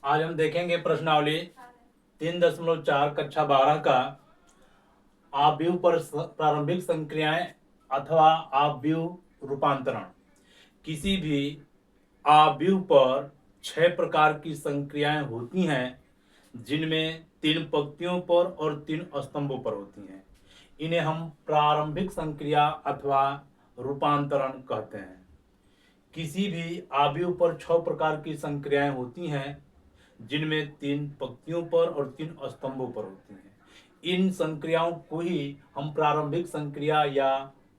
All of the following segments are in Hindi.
आज हम देखेंगे प्रश्नावली 3.4 कक्षा 12 का आव्यूह पर प्रारंभिक संक्रियाएं अथवा आव्यूह रूपांतरण। किसी भी आव्यूह पर 6 प्रकार की संक्रियाएं होती हैं, जिनमें 3 पंक्तियों पर और 3 स्तंभों पर होती हैं। इन्हें हम प्रारंभिक संक्रिया अथवा रूपांतरण कहते हैं। किसी भी आव्यूह पर 6 प्रकार की संक्रियाएं होती हैं, जिनमें 3 पंक्तियों पर और 3 स्तंभों पर होती हैं। इन संक्रियाओं को ही हम प्रारंभिक संक्रिया या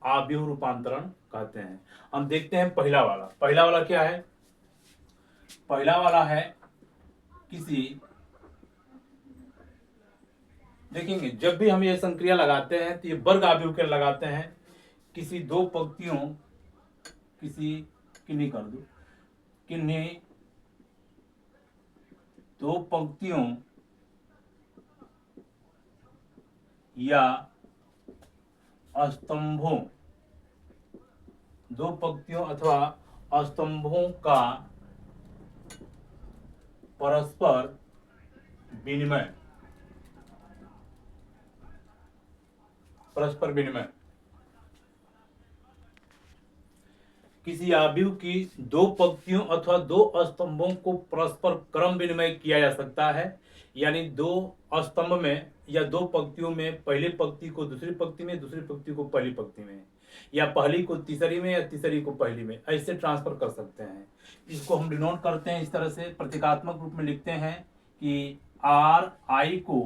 आव्यूह रूपांतरण कहते हैं। हम देखते हैं पहला वाला क्या है। पहला वाला है देखेंगे जब भी हम ये संक्रिया लगाते हैं तो ये वर्ग आव्यूह के लगाते हैं। किसी दो पंक्तियों किन्हीं दो पंक्तियों या स्तंभों, दो पंक्तियों अथवा स्तंभों का परस्पर विनिमय किसी आव्यूह की दो पंक्तियों अथवा दो स्तंभों को परस्पर क्रम विनिमय किया जा सकता है। यानी दो स्तंभ में या दो पंक्तियों में पहली पंक्ति को दूसरी पंक्ति में, दूसरी पंक्ति को पहली पंक्ति में, या पहली को तीसरी में या तीसरी को पहली में, ऐसे ट्रांसफर कर सकते हैं। इसको हम डिनोट करते हैं इस तरह से, प्रतीकात्मक रूप में लिखते हैं कि आर आई को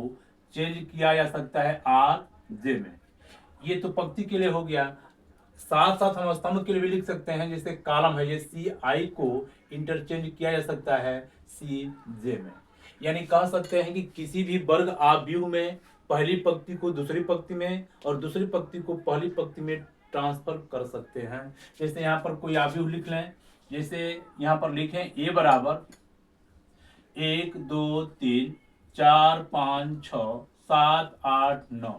चेंज किया जा सकता है आर जे में। ये तो पंक्ति के लिए हो गया। साथ साथ हम स्तंभ के लिए भी लिख सकते हैं, जैसे कॉलम है, ये सी आई को इंटरचेंज किया जा सकता है सी जे में। यानी कह सकते हैं कि किसी भी वर्ग आव्यूह में पहली पंक्ति को दूसरी पंक्ति में और दूसरी पंक्ति को पहली पंक्ति में ट्रांसफर कर सकते हैं। जैसे यहाँ पर कोई आव्यूह लिख लें, जैसे यहाँ पर लिखें ए बराबर 1 2 3 4 5 6 7 8 9,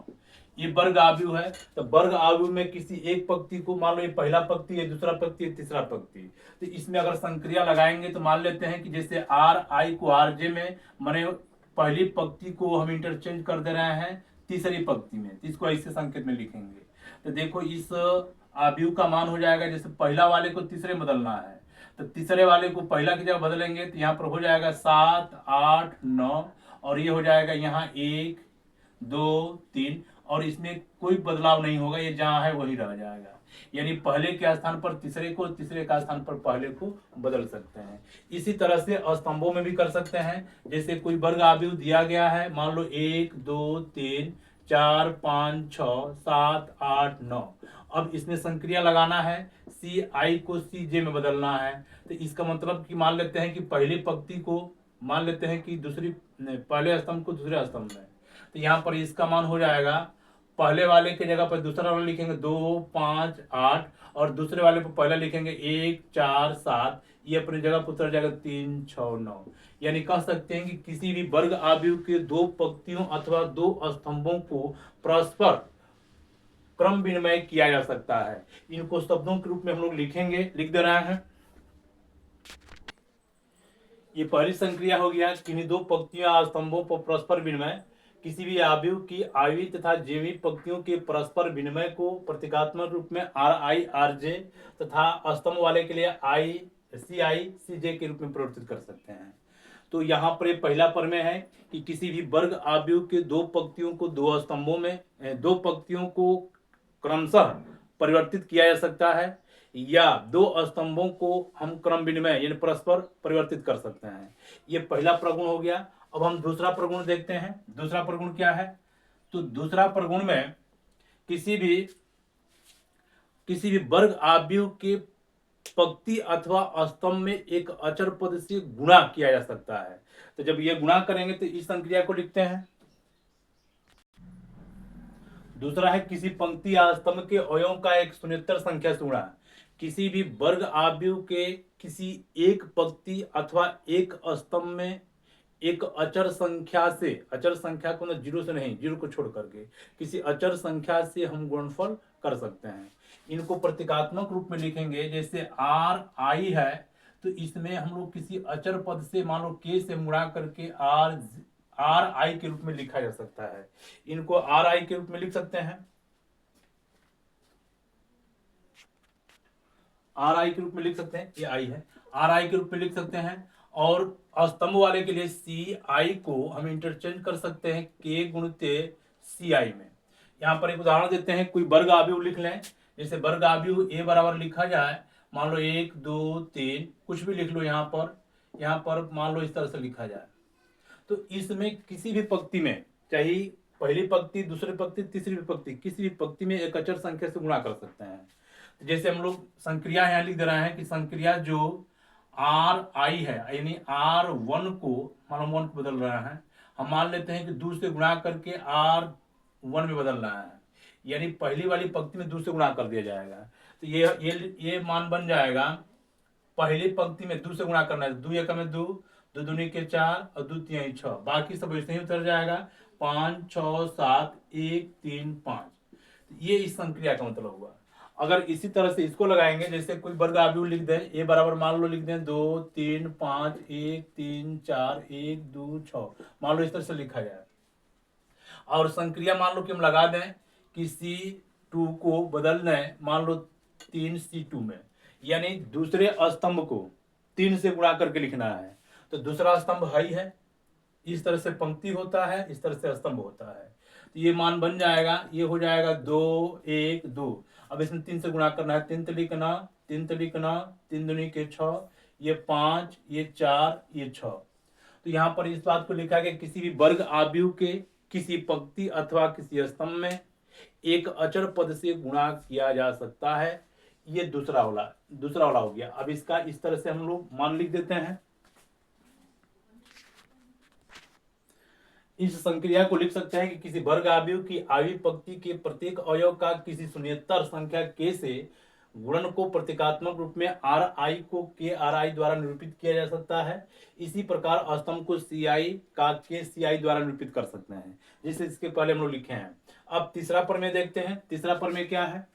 ये वर्ग आव्यूह है। तो वर्ग आव्यूह में किसी एक पंक्ति को, मान लो ये पहला पंक्ति है, दूसरा पंक्ति है, तीसरा पंक्ति, तो इसमें अगर संक्रिया लगाएंगे तो मान लेते हैं कि जैसे आर आई को आर जे में, माने पहली पंक्ति को हम इंटरचेंज कर दे रहे हैं तीसरी पंक्ति में, तो इसको ऐसे संकेत में लिखेंगे। तो देखो इस आव्यूह का मान हो जाएगा, जैसे पहला वाले को तीसरे में बदलना है तो तीसरे वाले को पहला की जगह बदलेंगे तो यहाँ पर हो जाएगा 7 8 9, और ये हो जाएगा यहाँ 1 2 3, और इसमें कोई बदलाव नहीं होगा, ये जहां है वही रह जाएगा। यानी पहले के स्थान पर तीसरे को, तीसरे का स्थान पर पहले को बदल सकते हैं। इसी तरह से स्तंभों में भी कर सकते हैं। जैसे कोई वर्ग आव्यूह दिया गया है, मान लो 1 2 3 4 5 6 7 8 9, अब इसमें संक्रिया लगाना है, सी आई को सी जे में बदलना है। तो इसका मतलब कि मान लेते हैं कि पहली पंक्ति को मान लेते हैं कि पहले स्तंभ को दूसरे स्तंभ में, तो यहाँ पर इसका मान हो जाएगा, पहले वाले की जगह पर दूसरा वाला लिखेंगे 2 5 8, और दूसरे वाले पर पहला लिखेंगे 1 4 7, ये अपनी जगह पर उतर जाएगा 3 6 9। यानी कह सकते हैं कि किसी भी वर्ग आव्यूह के दो पंक्तियों अथवा दो स्तंभों को परस्पर क्रम विनिमय किया जा सकता है। इनको शब्दों के रूप में हम लोग लिख दे रहे हैं। ये पहली संक्रिया हो गया, किन्हीं दो पंक्तियों स्तंभों पर परस्पर विनिमय। किसी भी आव्यूह की आवी तथा जेवी पंक्तियों के परस्पर विनिमय को प्रतीकात्मक रूप में आर आई आर जे तथा स्तंभ वाले के लिए आई सी जे के रूप में परिवर्तित कर सकते हैं। तो यहाँ पर पहला प्रमेय है कि किसी भी वर्ग आव्यूह के दो पंक्तियों को दो स्तंभों में, दो पंक्तियों को क्रमशः परिवर्तित किया जा सकता है, या दो स्तंभों को हम क्रम विनिमय यानी परस्पर परिवर्तित कर सकते हैं। ये पहला प्रगुण हो गया। अब हम दूसरा प्रगुण देखते हैं। दूसरा प्रगुण क्या है? तो दूसरा प्रगुण में किसी भी वर्ग आव्यूह के पंक्ति अथवा स्तंभ में एक अचर पद से गुणा किया जा सकता है। तो जब ये गुणा करेंगे तो इस संक्रिया को लिखते हैं। दूसरा है किसी पंक्ति या स्तंभ के अवयवों का एक शून्येतर संख्या से गुणा। किसी भी वर्ग आव्यूह के किसी एक पंक्ति अथवा एक स्तंभ में एक अचर संख्या से, अचर संख्या को जीरो से नहीं, जीरो को छोड़ करके किसी अचर संख्या से हम गुणनफल कर सकते हैं। इनको प्रतीकात्मक रूप में लिखेंगे, जैसे आर आई है तो इसमें हम लोग किसी अचर पद से मान लो के से गुणा करके आर आई के रूप में लिखा जा सकता है। इनको आर आई के रूप में लिख सकते हैं, आर आई के रूप में लिख सकते हैं, ये आई है, आर आई के रूप में लिख सकते हैं। और स्तंभ वाले के लिए सी आई को हम इंटरचेंज कर सकते हैं के गुणित सी आई में। यहाँ पर एक उदाहरण देते हैं, कोई वर्ग आव्यूह लिख लें। जैसे वर्ग आव्यूह ए बराबर लिखा जाए, मान लो 1 2 3 कुछ भी लिख लो, यहाँ पर मान लो इस तरह से लिखा जाए। तो इसमें किसी भी पंक्ति में, चाहे पहली पंक्ति, दूसरी पंक्ति, तीसरी पंक्ति, किसी भी पंक्ति में एक अचर संख्या से गुणा कर सकते हैं। जैसे हम लोग संक्रिया यहाँ लिख दे रहे हैं कि संक्रिया जो आर आई है, यानी आर वन को मान लो 1 को बदल रहा है, हम मान लेते हैं कि 2 से गुणा करके आर 1 में बदल रहा है, यानी पहली वाली पंक्ति में 2 से गुणा कर दिया जाएगा। तो ये मान बन जाएगा, पहली पंक्ति में 2 से गुणा करना है, 2 एकम में 2, 2 दूनी के 4 और 2 तिहाई 6, बाकी सब ऐसे ही उतर जाएगा, 5 6 7 1 3 5। ये इस संक्रिया का मतलब हुआ। अगर इसी तरह से इसको लगाएंगे, जैसे कोई वर्ग आव्यूह लिख दें, ए बराबर मान लो लिख दें 2 3 5 1 3 4 1 2 6, मान लो इस तरह से लिखा जाए। और संक्रिया मान लो कि हम लगा दें कि C2 को बदल दें मान लो 3C2 में, यानी दूसरे स्तंभ को 3 से गुणा करके लिखना है। तो दूसरा स्तंभ है ही है, इस तरह से पंक्ति होता है, इस तरह से स्तंभ होता है। तो ये मान बन जाएगा, ये हो जाएगा 2 1 2। अब इसमें 3 से गुणा करना है, 3 लिखना 3 लिखना, 3 दूनी के 6, ये 5 ये 4 ये 6। तो यहाँ पर इस बात को लिखा गया, किसी भी वर्ग आव्यूह के किसी पंक्ति अथवा किसी स्तंभ में एक अचर पद से गुणा किया जा सकता है। ये दूसरा वाला हो गया। अब इसका इस तरह से हम लोग मान लिख देते हैं। इस संक्रिया को लिख सकते हैं कि किसी वर्ग आव्यूह की आवी पंक्ति के प्रत्येक अवयव का किसी शून्येतर संख्या के से गुणन को प्रतीकात्मक रूप में आर आई को के आर आई द्वारा निरूपित किया जा सकता है। इसी प्रकार स्तंभ को सी आई का के सी आई द्वारा निरूपित कर सकते हैं, जिसे इसके पहले हम लोग लिखे हैं। अब तीसरा प्रमेय देखते हैं। तीसरा प्रमेय क्या है?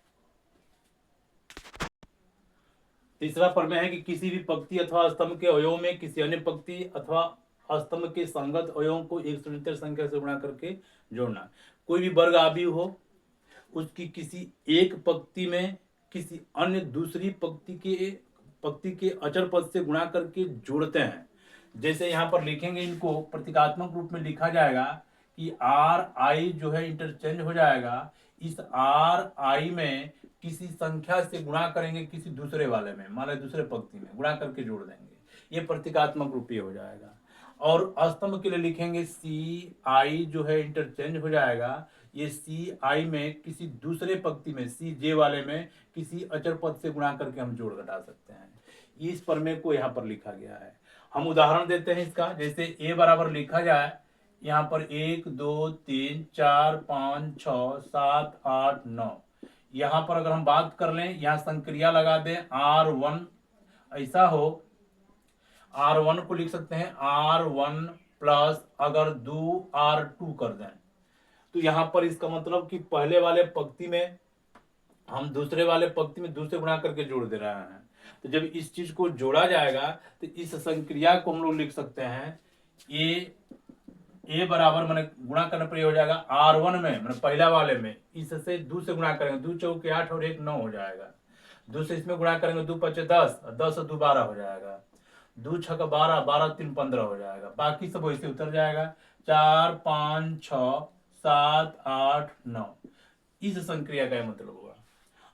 तीसरा प्रमेय है कि किसी भी पंक्ति अथवा स्तंभ के अवयव में किसी अन्य पंक्ति अथवा स्तंभ के संगत अवयवों को एक शून्येतर संख्या से गुणा करके जोड़ना। कोई भी वर्ग आव्यूह हो, उसकी किसी एक पंक्ति में किसी अन्य दूसरी पंक्ति के अचर पद से गुणा करके जोड़ते हैं। जैसे यहाँ पर लिखेंगे, इनको प्रतीकात्मक रूप में लिखा जाएगा कि आर आई जो है इंटरचेंज हो जाएगा, इस आर आई में किसी संख्या से गुणा करेंगे किसी दूसरे वाले में, मान लो दूसरे पंक्ति में गुणा करके जोड़ देंगे, ये प्रतीकात्मक रूप हो जाएगा। और स्तंभ के लिए लिखेंगे सी आई जो है इंटरचेंज हो जाएगा, ये सी आई में किसी दूसरे पंक्ति में सी जे वाले में किसी अचर पद से गुणा करके हम जोड़ घटा सकते हैं। इस प्रमेय को यहाँ पर लिखा गया है। हम उदाहरण देते हैं इसका। जैसे ए बराबर लिखा जाए, यहाँ पर 1 2 3 4 5 6 7 8 9। यहाँ पर अगर हम बात कर लें, यहाँ संक्रिया लगा दें R1, ऐसा हो R1 को लिख सकते हैं R1 प्लस अगर 2 R2 कर दें, तो यहाँ पर इसका मतलब कि पहले वाले पंक्ति में हम दूसरे वाले पंक्ति में 2 से गुणा करके जोड़ दे रहे हैं। तो जब इस चीज को जोड़ा जाएगा तो इस संक्रिया को हम लोग लिख सकते हैं ए बराबर मैंने गुणा करने पर हो जाएगा R1 में, मैंने पहला वाले में इससे 2 से गुणा करेंगे, 2 चौके 8 और 1 9 हो जाएगा। 2 से इसमें गुणा करेंगे, 2 5 10, 10 और 2 12 हो जाएगा, 2 6 12, 12 3 15 हो जाएगा, बाकी सब वैसे उतर जाएगा। 4 5 6 7 8 9, इस संक्रिया का मतलब होगा।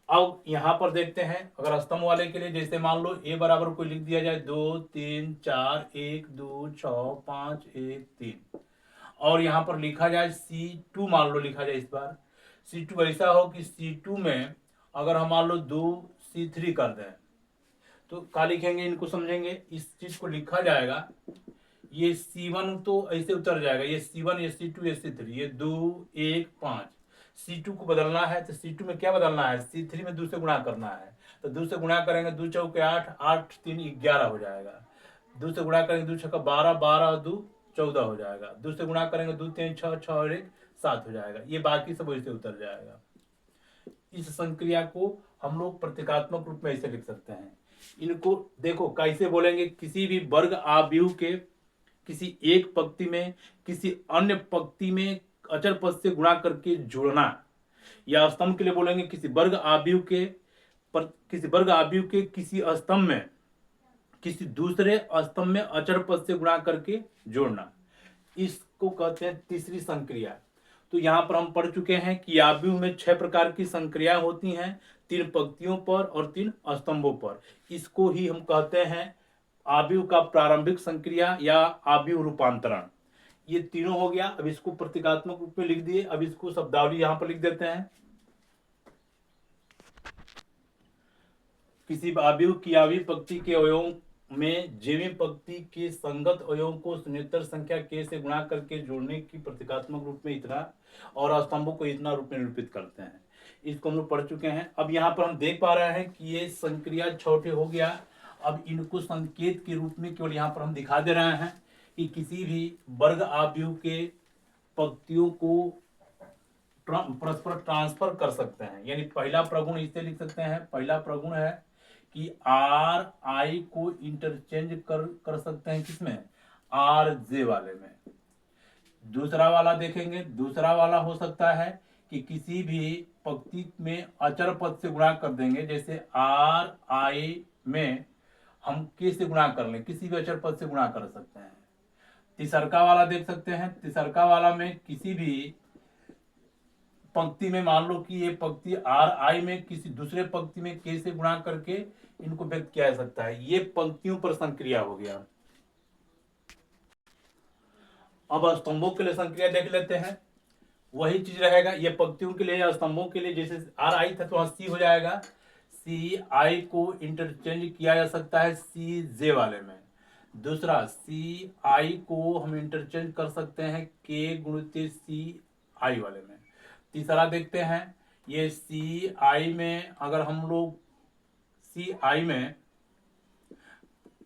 अब यहाँ पर देखते हैं, अगर स्तंभ वाले के लिए जैसे मान लो ए बराबर कोई लिख दिया जाए 2 3 4 1 2 6 5 1 3, और यहाँ पर लिखा जाए C2 मान लो लिखा जाए, इस बार C2 ऐसा हो कि C2 में अगर हम मान लो 2 C3 कर दें, तो क्या लिखेंगे, इनको समझेंगे। इस चीज को लिखा जाएगा, ये C1 तो ऐसे उतर जाएगा, ये C1 ये C2 ये C3, ये 2 1 5। C2 को बदलना है तो C2 में क्या बदलना है, C3 में 2 से गुणा करना है। तो 2 से गुणा करेंगे, 2 चौके 8, 8 3 11 हो जाएगा। 2 से गुणा करेंगे, 2 छक्का 12, 12 और 2 14 हो जाएगा। 2 से गुणा करेंगे, 2 3 6, 6 और 1 7 हो जाएगा। ये बाकी सब वैसे उतर जाएगा। इस संक्रिया को हम लोग प्रतीकात्मक रूप में ऐसे लिख सकते हैं। इनको देखो कैसे बोलेंगे, किसी भी वर्ग आव्यूह के किसी एक पंक्ति में किसी अन्य पंक्ति में अचर पद से गुणा करके जोड़ना, या स्तंभ के लिए बोलेंगे किसी वर्ग आव्यूह के किसी स्तंभ में किसी दूसरे स्तंभ में अचर पद से गुणा करके जोड़ना, इसको कहते हैं तीसरी संक्रिया। तो यहां पर हम पढ़ चुके हैं कि आव्यूह में 6 प्रकार की संक्रियाएं होती हैं, 3 पंक्तियों पर और 3 स्तंभों पर। इसको ही हम कहते हैं आव्यूह का प्रारंभिक संक्रिया या आव्यूह रूपांतरण। ये तीनों हो गया। अब इसको प्रतीकात्मक रूप में लिख दिए। अब इसको शब्दावली यहां पर लिख देते हैं। किसी आव्यूह की आव्यूह पंक्ति के अवयवों में जेवी पंक्ति के संगत अवयवों को शून्येतर संख्या k से गुणा करके जोड़ने की प्रतीकात्मक रूप में इतना और स्तंभों को इतना रूप में निरूपित करते हैं। इसको हम लोग पढ़ चुके हैं। अब यहाँ पर हम देख पा रहे हैं कि ये संक्रिया छोटे हो गया। अब इनको संकेत के रूप में केवल यहाँ पर हम दिखा दे रहे हैं कि किसी भी वर्ग आव्यूह के पंक्तियों को परस्पर ट्रांसफर कर सकते हैं। यानी पहला प्रगुण इसे लिख सकते हैं। पहला प्रगुण है कि आर आई को इंटरचेंज कर सकते हैं किसमें, आर जे वाले में। दूसरा वाला देखेंगे, दूसरा वाला हो सकता है कि किसी भी पंक्ति में अचर पद से गुणा कर देंगे, जैसे आर आई में हम के से गुणा कर लें, किसी भी अचर पद से गुणा कर सकते हैं। तीसरका वाला देख सकते हैं। तीसरका वाला में किसी भी पंक्ति में मान लो कि ये पंक्ति आर आई में किसी दूसरे पंक्ति में के से गुणा करके इनको व्यक्त किया जा सकता है। ये पंक्तियों पर संक्रिया हो गया। अब स्तंभों के लिए संक्रिया देख लेते हैं। वही चीज रहेगा, ये पंक्तियों के लिए या स्तंभों के लिए जैसे आर आई था तो वहां सी हो जाएगा। सी आई को इंटरचेंज किया जा सकता है सी जे वाले में। दूसरा सी आई को हम इंटरचेंज कर सकते हैं के गुणित सी आई वाले में। तीसरा देखते हैं, ये सी आई में अगर हम लोग सी आई में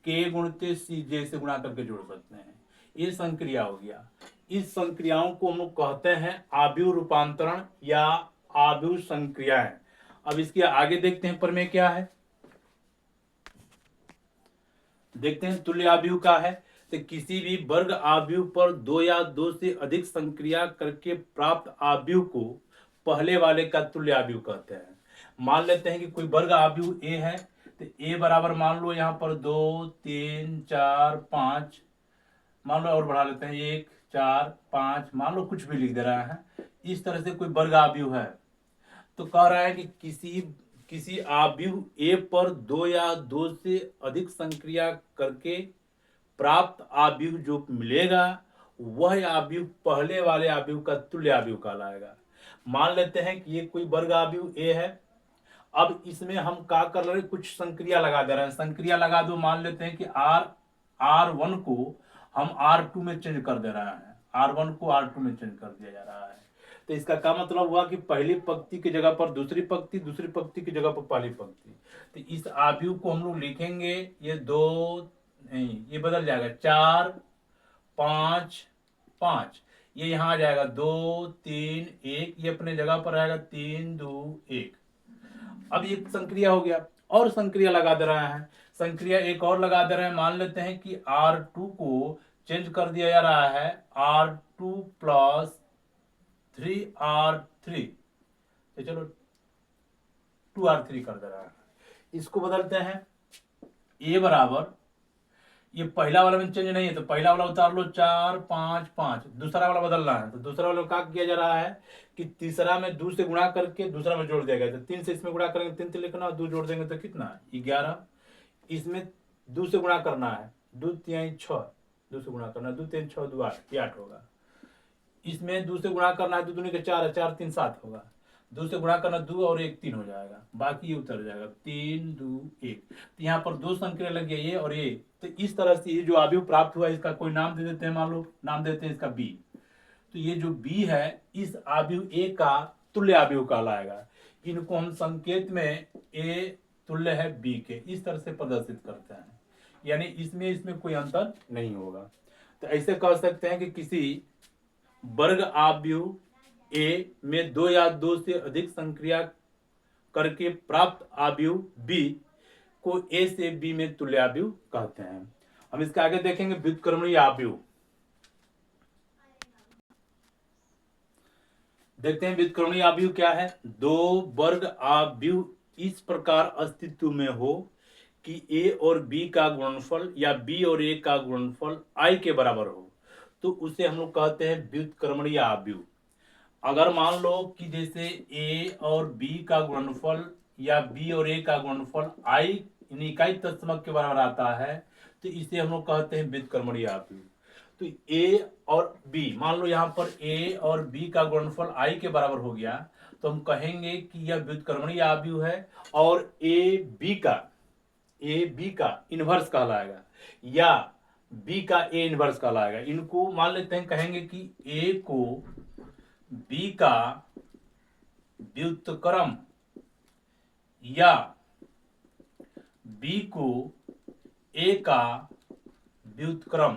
के गुणित सी जे से गुणा करके जोड़ सकते हैं। ये संक्रिया हो गया। इस संक्रियाओं को हम लोग कहते हैं आव्यूह रूपांतरण या आव्यूह संक्रियाएं। अब इसके आगे देखते हैं प्रमेय क्या है। देखते हैं तुल्य आव्यूह का है। तो किसी भी वर्ग आव्यूह पर 2 या 2 से अधिक संक्रिया करके प्राप्त आव्यूह को पहले वाले का तुल्य आव्यूह कहते हैं। मान लेते हैं कि कोई वर्ग आव्यूह ए है, तो ए बराबर मान लो यहाँ पर 2 3 4 5 मान लो, और बढ़ा लेते हैं 1 4 5 मान लो, कुछ भी लिख दे रहा है। इस तरह से कोई वर्ग आव्यूह है तो कह रहा है कि किसी आव्यूह ए पर 2 या 2 से अधिक संक्रिया करके प्राप्त आव्यूह जो मिलेगा वह आव्यूह पहले वाले आव्यूह का तुल्य आव्यूह कहलाएगा। मान लेते हैं कि ये कोई वर्ग आव्यूह ए है। अब इसमें हम क्या कर रहे हैं, कुछ संक्रिया लगा दे रहे हैं। संक्रिया लगा दो, मान लेते हैं कि R1 को हम R2 में चेंज कर दे रहे हैं। R1 को R2 में चेंज कर दिया जा रहा है। तो इसका क्या मतलब हुआ कि पहली पंक्ति की जगह पर दूसरी पंक्ति, दूसरी पंक्ति की जगह पर पहली पंक्ति। तो इस आव्यूह को हम लोग लिखेंगे, ये 2 नहीं, ये बदल जाएगा 4 5 5, ये यहाँ आ जाएगा 2 3 1, ये अपने जगह पर आएगा 3 2 1। अब ये संक्रिया हो गया। और संक्रिया लगा दे रहा है। संक्रिया एक और लगा दे रहे हैं। मान लेते हैं कि R2 को चेंज कर दिया जा रहा है R2 प्लस 3R3, तो चलो 2R3 कर दे रहा है। इसको बदलते हैं, ए बराबर, ये पहला वाला में चेंज नहीं है तो पहला वाला उतार लो 4 5 5, दूसरा वाला बदलना है तो दूसरा वाला क्या किया जा रहा है कि तीसरा में 2 से गुणा करके दूसरा में जोड़ दिया गया। तो 3 से इसमें गुणा करेंगे, 3 से लिखना, 2 जोड़ देंगे तो कितना 11। इसमें 2 से गुणा करना है, 2 3 6, 2 से गुणा करना है, 2 3 6 2 8, ये 8 होगा। इसमें 2 से गुणा करना है, 2 दूनी के 4 है, 4 3 7 होगा। 2 से गुणा करना 2 और 1 3 हो जाएगा, बाकी ये उतर जाएगा 3 2 1। तो यहाँ पर 2 संक्रिया लग गया, ये और ये। तो इस तरह से ये जो आव्यूह प्राप्त हुआ इसका कोई नाम दे देते हैं। मान लो नाम देते हैं इसका बी। तो ये जो बी है इस आव्यूह ए का तुल्य आव्यूह कहलाएगा। इनको हम संकेत में ए तुल्य है बी के इस तरह से प्रदर्शित करते हैं, यानी इसमें कोई अंतर नहीं होगा। तो ऐसे कह सकते हैं कि किसी वर्ग आव्यूह ए में 2 या 2 से अधिक संक्रिया करके प्राप्त आव्यूह बी को ए से बी में तुल्याव्युह कहते हैं। हम इसके आगे देखेंगे व्युत्क्रमणीय आव्यूह। देखते हैं व्युत्क्रमणीय आव्यूह क्या है। दो वर्ग आव्यूह इस प्रकार अस्तित्व में हो कि ए और बी का गुणनफल या बी और ए का गुणनफल आई के बराबर हो, तो उसे हम लोग कहते हैं व्युत्क्रमणीय आव्यूह। अगर मान लो कि जैसे ए और बी का गुणनफल या बी और ए का गुणनफल आई इकाई तत्समक के बराबर आता है, तो इसे हम लोग कहते हैं व्युत्क्रमणीय आव्यूह। तो ए और बी, मान लो यहाँ पर ए और बी का गुणनफल आई के बराबर हो गया, तो हम कहेंगे कि यह व्युत्क्रमणीय आव्यूह है। और ए बी का इनवर्स कहलाएगा या बी का ए इनवर्स कहलाएगा। इनको मान लेते हैं, कहेंगे कि ए को बी का व्युत्क्रम या बी को ए का व्युत्क्रम।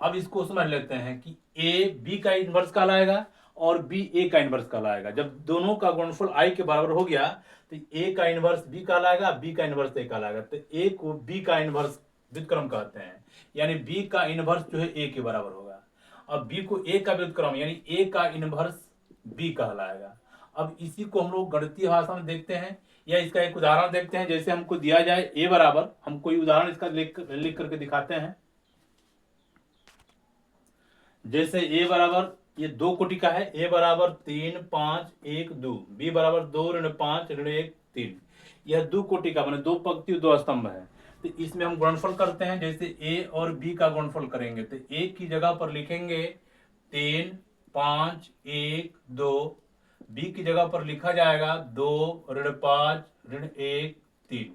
अब इसको समझ लेते हैं कि ए बी का इनवर्स कहलाएगा और बी ए का इनवर्स कहलाएगा। जब दोनों का गुणनफल आई के बराबर हो गया तो ए का इनवर्स बी कहलाएगा, बी का इनवर्स ए कहलाएगा। तो ए को बी का इनवर्स व्युत्क्रम कहते हैं, यानी बी का इनवर्स जो है ए के बराबर होगा। अब बी को ए का व्युत्क्रम यानी ए का इनवर्स बी कहलाएगा। अब इसी को हम लोग गणितीय भाषा में देखते हैं या इसका एक उदाहरण देखते हैं। जैसे हमको दिया जाए ए बराबर, हम कोई उदाहरण इसका लिख करके दिखाते हैं। जैसे ए बराबर, ये 2 कोटि का है, ए बराबर 3 5 1 2, बी बराबर 2 ऋण 5 ऋण 1 3। यह 2 कोटि का माने 2 पंक्ति 2 स्तंभ है। तो इसमें हम गुणनफल करते हैं। जैसे ए और बी का गुणनफल करेंगे तो ए की जगह पर लिखेंगे 3 5 1 2, बी की जगह पर लिखा जाएगा 2 ऋण 5 ऋण 1 3।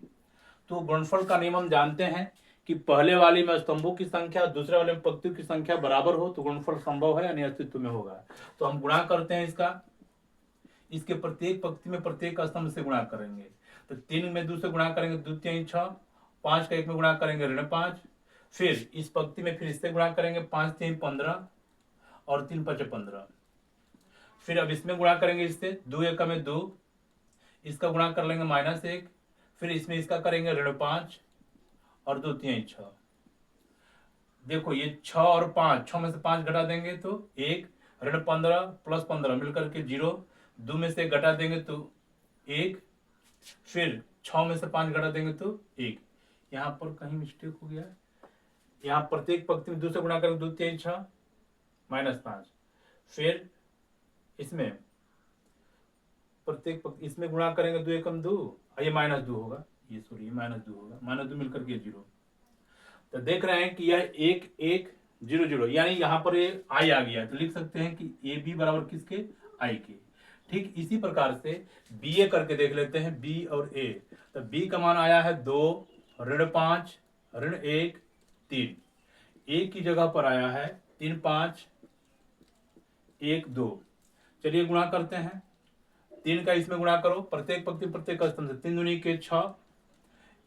तो गुणनफल का नियम हम जानते हैं कि पहले वाली में स्तंभों की संख्या दूसरे वाले में पंक्तियों की संख्या बराबर हो तो गुणनफल संभव है यानी अस्तित्व में होगा। तो हम गुणा करते हैं इसके प्रत्येक पंक्ति में प्रत्येक स्तंभ से गुणा करेंगे। तो 3 में 2 से गुणा करेंगे 2 3 6, 5 का 1 में गुणा करेंगे ऋण 5, फिर इस पंक्ति में फिर इससे गुणा करेंगे 5 3 15 और 3 5 15। फिर अब इसमें गुणा करेंगे इससे 2 1 में 2, इसका गुणा कर लेंगे -1, फिर इसमें इसका करेंगे ऋण 5 और 2 3 6। देखो ये 6 और 5, 6 में से 5 घटा देंगे तो 1, ऋण 15 प्लस 15 मिलकर के 0, 2 में से घटा देंगे तो 1, फिर 6 में से 5 घटा देंगे तो 1। यहाँ पर कहीं मिस्टेक हो गया, यहाँ प्रत्येक पंक्ति में 2 से गुणा करेंगे 2 3 6 -5, फिर इसमें प्रत्येक पंक्ति इसमें गुणा करेंगे 2 1 2, ये -2 होगा, ये सॉरी ये -2 होगा, -2 मिलकर के 0। तो देख रहे हैं कि यह 1 1 0 0 यानी यहाँ पर ये आई आ गया। तो लिख सकते हैं कि ए बी बराबर किसके, आई के। ठीक इसी प्रकार से बी ए करके देख लेते हैं, बी और ए। तो बी का मान आया है 2 ऋण 5 ऋण 1 3, ए की जगह पर आया है 3 5 1 2। चलिए गुणा करते हैं, 3 का इसमें गुणा करो, प्रत्येक पंक्ति प्रत्येक स्तंभ से 3 दूनी के 6,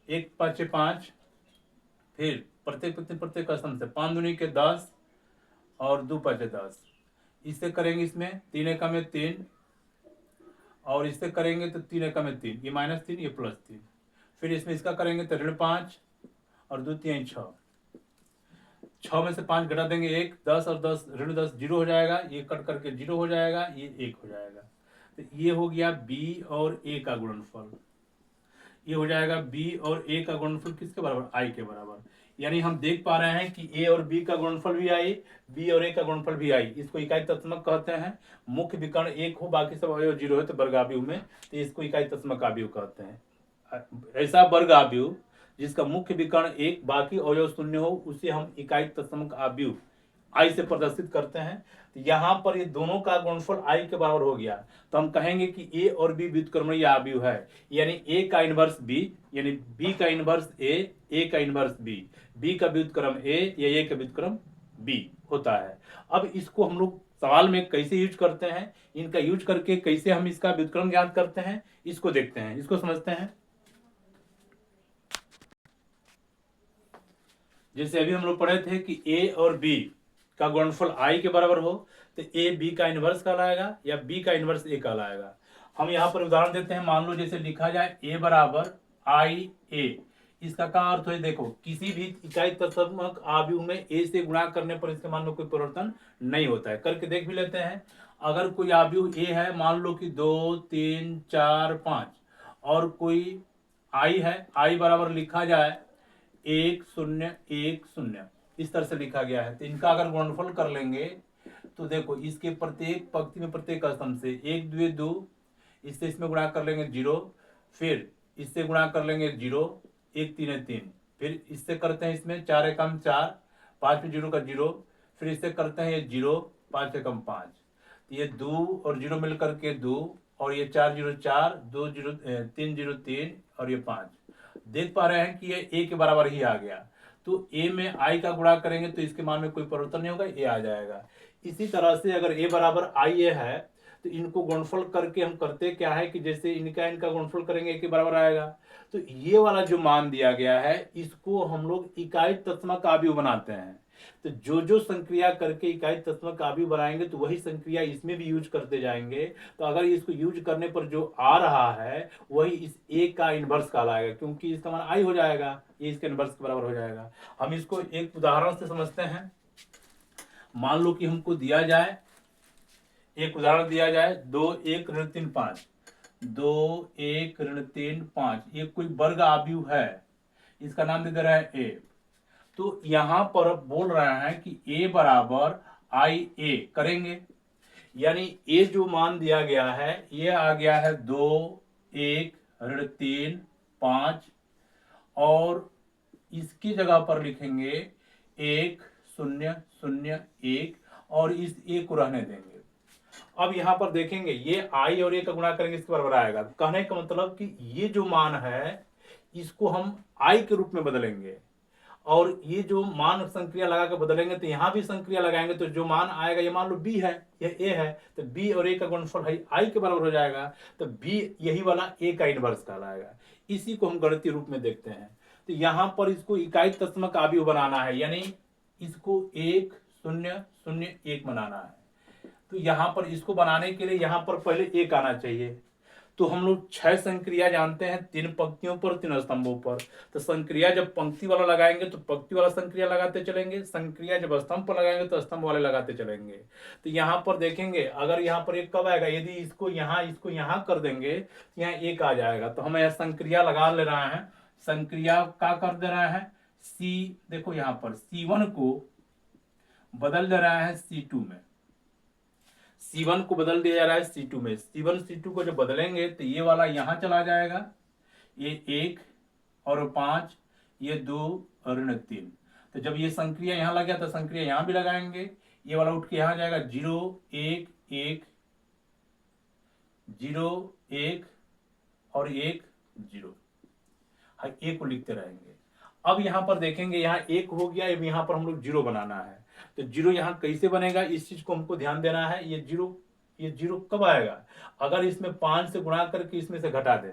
1 5 5, फिर प्रत्येक पंक्ति प्रत्येक स्तंभ से 5 दूनी के 10 और 2 5 10। इससे करेंगे इसमें 3 1 में 3 और इससे करेंगे तो 3 1 में 3, ये -3 ये +3। फिर इसमें इसका करेंगे तो ऋण 5 और 2 3 6, 6 में से 5 घटा देंगे 1, 10 और 10 ऋण 10 0 हो जाएगा, ये कट करके 0 हो जाएगा, ये 1 हो जाएगा। तो ये हो गया बी और ए का गुणनफल। ये हो जाएगा बी और ए का गुणनफल किसके बराबर, आई के बराबर। यानी हम देख पा रहे हैं कि ए और बी का गुणनफल भी आई, बी और ए का गुणनफल भी आई। इसको इकाई तत्समक कहते हैं। मुख्य विकर्ण 1 हो बाकी सब अवयव 0 है तो वर्ग आव्यूह में, तो इसको इकाई तत्समक आव्यूह कहते हैं। ऐसा वर्ग आव्यूह जिसका मुख्य विकर्ण 1 बाकी अवयव 0 हो उसे हम इकाई तत्समक आव्यूह आई से प्रदर्शित करते हैं। तो यहाँ पर ये दोनों का गुणनफल आई के बराबर हो गया तो हम कहेंगे कि ए और बी व्युत्क्रमणीय आव्यूह है। यानी ए का इनवर्स बी यानी बी का इनवर्स ए का इनवर्स बी का व्युत्क्रम ए या ए का व्युत्क्रम बी होता है। अब इसको हम लोग सवाल में कैसे यूज करते हैं, इनका यूज करके कैसे हम इसका व्युत्क्रम ज्ञात करते हैं, इसको देखते हैं, इसको समझते हैं। जैसे अभी हम लोग पढ़े थे कि ए और बी का गुणनफल आई के बराबर हो तो ए बी का इनवर्स कहलाएगा या बी का इनवर्स ए कहलाएगा। हम यहाँ पर उदाहरण देते हैं। मान लो जैसे लिखा जाए ए बराबर आई ए, इसका क्या अर्थ है? देखो किसी भी इकाई तत्समक आव्यूह में ए से गुणा करने पर इसके मान में कोई परिवर्तन नहीं होता है। करके देख भी लेते हैं। अगर कोई आव्यूह ए है, मान लो कि 2 3 4 5, और कोई आई है, आई बराबर लिखा जाए 1 0 1 0, इस तरह से लिखा गया है। तो इनका अगर गुणनफल कर लेंगे तो देखो इसके प्रत्येक पंक्ति में प्रत्येक स्तंभ से 1 2 2, इससे इसमें गुणा कर लेंगे 0, फिर इससे गुणा कर लेंगे 0, 1 3 3, फिर इससे करते हैं इसमें 4 एकम 4, 5 में 0 का 0, फिर इससे करते हैं ये 0, 5 एकम 5, तो ये 2 और 0 मिलकर के 2, और ये 4 0 4, 2 0 3 0 3, और ये 5। देख पा रहे हैं कि ये ए के बराबर ही आ गया। तो ए में आई का गुणा करेंगे तो इसके मान में कोई परिवर्तन नहीं होगा, ए आ जाएगा। इसी तरह से अगर ए बराबर आई ए है तो इनको गुणनफल करके हम करते क्या है कि जैसे इनका गुणनफल करेंगे ए के बराबर आएगा। तो ये वाला जो मान दिया गया है इसको हम लोग इकाई तत्समक आव्यूह बनाते हैं। तो जो जो संक्रिया करके इकाई तत्समक आव्यूह बनाएंगे तो वही संक्रिया इसमें भी यूज करते जाएंगे। तो अगर इसको यूज करने पर जो आ रहा है वही इस ए का इनवर्स कहलाएगा, क्योंकि इसका मान आई हो जाएगा, ये इसके इनवर्स के बराबर हो जाएगा। हम इसको एक उदाहरण से समझते हैं। मान लो कि हमको दिया जाए, एक उदाहरण दिया जाए 2 1 ऋण 3 5, 2 1 ऋण 3 5, ये कोई वर्ग आव्यूह है, इसका नाम दे दे रहा है ए। तो यहां पर बोल रहा है कि ए बराबर आई ए करेंगे, यानी ए जो मान दिया गया है ये आ गया है 2 1 ऋण 3 5, और इसकी जगह पर लिखेंगे 1 0 0 1, और इस ए को रहने देंगे। अब यहां पर देखेंगे ये आई और ए का गुणा करेंगे इसके बराबर आएगा। कहने का मतलब कि ये जो मान है इसको हम आई के रूप में बदलेंगे, और ये जो मान संक्रिया लगा कर बदलेंगे तो यहां भी संक्रिया लगाएंगे तो जो मान आएगा, ये मान लो बी है, ये ए है, तो बी और ए का गुणनफल है आई के बराबर हो जाएगा। तो बी यही वाला ए का इनवर्स कहलाएगा। इसी को हम गणितीय रूप में देखते हैं। तो यहां पर इसको इकाई तत्समक आव्यूह बनाना है, यानी इसको 1 0 0 1 बनाना है। तो यहां पर इसको बनाने के लिए यहां पर पहले एक आना चाहिए। तो हम लोग 6 संक्रिया जानते हैं, 3 पंक्तियों पर 3 स्तंभों पर। तो संक्रिया जब पंक्ति वाला लगाएंगे तो पंक्ति वाला संक्रिया लगाते चलेंगे, संक्रिया जब स्तंभ पर लगाएंगे तो स्तंभ वाले लगाते चलेंगे। तो यहाँ पर देखेंगे अगर यहाँ पर एक कब आएगा, यदि इसको यहाँ कर देंगे तो यहाँ एक आ जाएगा। तो हम यह संक्रिया लगा ले रहे हैं, संक्रिया का कर दे रहे हैं सी, देखो यहाँ पर C1 को बदल दे रहा है C2 में, C1 को बदल दिया जा रहा है C2 में। C1 C2 को जब बदलेंगे तो ये वाला यहां चला जाएगा, ये 1 और 5, ये 2 और ऋण 3। तो जब ये संक्रिया यहां लग गया तो संक्रिया यहां भी लगाएंगे, ये वाला उठ के यहां जाएगा 0 1 1 0 1 और 1 0, एक को लिखते रहेंगे। अब यहां पर देखेंगे यहाँ 1 हो गया, यहां पर हम लोग 0 बनाना है। तो 0 यहाँ कैसे बनेगा इस चीज को हमको ध्यान देना है। ये जीरो कब आएगा, अगर इसमें 5 से गुणा करके इसमें से घटा दें,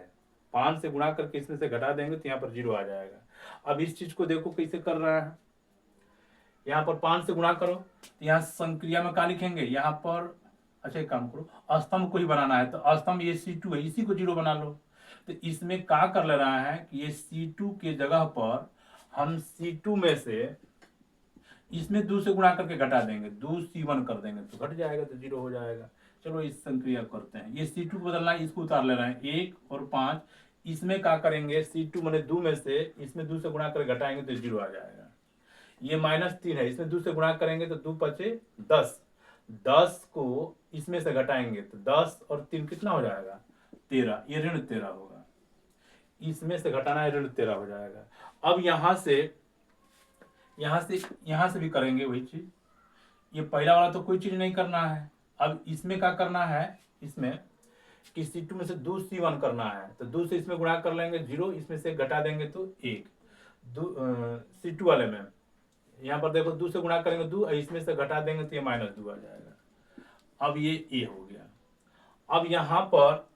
5 से गुणा करके इसमें से घटा देंगे तो यहाँ पर 0 आ जाएगा। अब इस चीज को देखो कैसे कर रहा है, यहाँ पर 5 से गुणा करो तो यहाँ संक्रिया में क्या लिखेंगे, यहाँ पर अच्छा एक काम करो स्तंभ को ही बनाना है, तो स्तंभ ये C2 है, इसी को 0 बना लो। तो इसमें क्या कर ले रहा है कि ये C2 के जगह पर हम C2 में से इसमें 2 से गुणा करके घटा देंगे, 2 C1 कर देंगे तो घट जाएगा, तो 0 हो जाएगा। चलो इस संक्रिया करते हैं। ये C2 को बदलना है, इसको उतार ले रहे हैं 1 और 5, इसमें क्या करेंगे C2 मैंने 2 में से इसमें 2 से गुणा करके घटाएंगे तो 0 आ जाएगा। ये -3 है, इसमें 2 से गुणा करेंगे तो 2 5 10, 10 को इसमें से घटाएंगे तो 10 और 3 कितना हो जाएगा 13, ये ऋण 13 होगा। इसमें से घटाना है, ऋण 13 हो जाएगा। अब यहाँ से भी करेंगे वही चीज। ये पहला वाला तो कोई चीज नहीं करना है। अब इसमें क्या करना है, इसमें कि C2 में से 2 C1 करना है, तो 2 से इसमें गुणा कर लेंगे 0, इसमें से घटा देंगे तो 1, C2 वाले में यहाँ पर देखो 2 से गुणा करेंगे 2, इसमें से घटा देंगे तो ये -2 आ जाएगा। अब ये A हो गया। अब यहाँ पर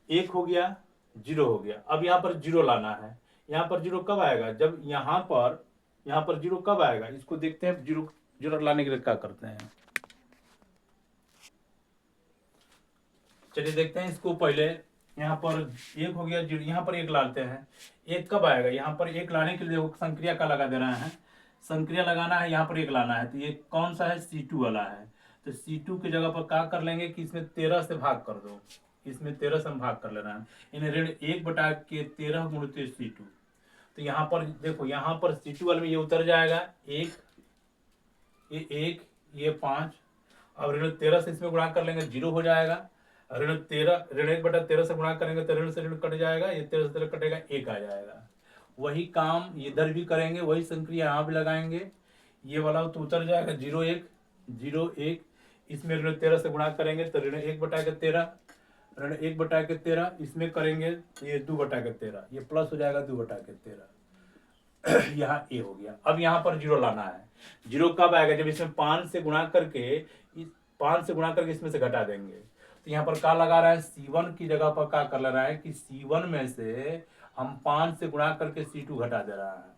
1 हो गया, 0 हो गया। अब यहाँ पर 0 लाना है। यहाँ पर 0 कब आएगा, जब यहाँ पर 0 कब आएगा, इसको देखते हैं। 0 लाने के लिए क्या करते हैं, चलिए देखते हैं इसको। पहले यहाँ पर एक हो गया, यहाँ पर एक लाते हैं। एक कब आएगा, यहाँ पर एक लाने के लिए देखो संक्रिया का लगा देना है, संक्रिया लगाना है, यहाँ पर एक लाना है। तो ये कौन सा है, C2 वाला है। तो C2 की जगह पर क्या कर लेंगे कि इसमें 13 से भाग कर दो, इसमें 13 से हम भाग कर लेना है। इन्हें ऋण 1/13 गुणित C2। तो यहाँ पर देखो, यहाँ पर C2 वाले में ये उतर जाएगा, ये 5। अब ऋण 13 से इसमें गुणा कर लेंगे, 0 हो जाएगा। ऋण 1/13 से गुणा करेंगे तो ऋण से ऋण कट जाएगा, ये 13 से 13 कटेगा, 1 आ जाएगा। वही काम इधर भी करेंगे, वही संक्रिया यहाँ भी लगाएंगे। ये वाला तो उतर जाएगा, 0 1, इसमें ऋण 13 से गुणा करेंगे तो ऋण 1/13, ऋण 1/13 इसमें करेंगे तो ये 2/13, ये प्लस हो जाएगा 2/13। यहाँ ए हो गया। अब यहाँ पर 0 लाना है। 0 कब आएगा, जब इसमें 5 से गुणा करके, 5 से गुणा करके इसमें से घटा देंगे। तो यहाँ पर क्या लगा रहा है, C1 की जगह पर क्या कर ले रहा है कि C1 में से हम 5 से गुणा करके C2 घटा दे रहा है।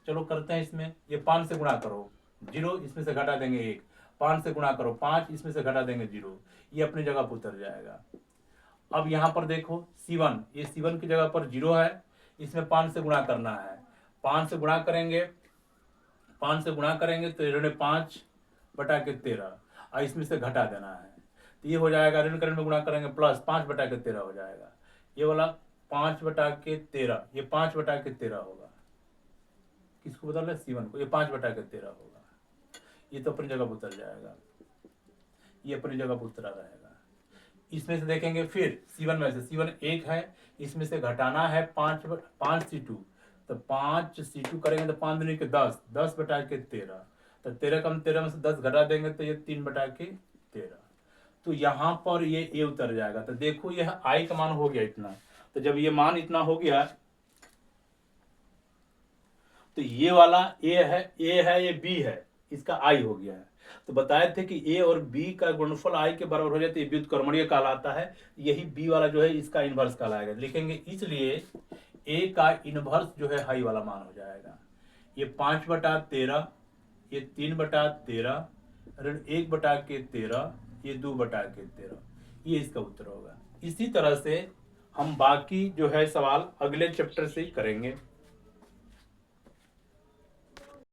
चलो करते हैं इसमें, ये 5 से गुणा करो 0, इसमें से घटा देंगे 1, 5 से गुणा करो 5, इसमें से घटा देंगे 0, ये अपनी जगह पर उतर जाएगा। अब यहाँ पर देखो C1, ये C1 की जगह पर 0 है, इसमें 5 से गुणा करना है। 5 से गुणा करेंगे, 5 से गुणा करेंगे तो ऋण 5/13, और इसमें से घटा देना है। तो ये हो जाएगा, ऋण करण में गुणा करेंगे प्लस 5/13 हो जाएगा। ये वाला 5/13, ये 5/13 होगा। किसको बदल रहे, C1 को, ये 5/13 होगा। ये तो अपनी जगह पर उतर जाएगा, ये अपनी जगह पर उतरा रहेगा। इसमें से देखेंगे फिर C1 में से, C1 1 है, इसमें से घटाना है 5 C2, तो 5 C2 करेंगे तो 5 दूनी के 10, 10/13, तो 13 कम 13 में से 10 घटा देंगे तो ये 3/13। तो यहाँ पर ये ए उतर जाएगा। तो देखो यह आई का मान हो गया इतना। तो जब ये मान इतना हो गया तो ये वाला ए है, ये बी है, इसका आई हो गया है। तो बताए थे कि ए और बी का गुणनफल आई के बराबर हो जाए तो ये व्युत्क्रमणीय कहलाता है। यही बी वाला जो है इसका इनवर्स कहलाएगा, लिखेंगे। इसलिए ए का इनवर्स जो है हाई वाला मान हो जाएगा। ये 5/13, ये 3/13, ऋण 1/13, ये 2/13, ये इसका उत्तर होगा। इसी तरह से हम बाकी जो है सवाल अगले चैप्टर से ही करेंगे।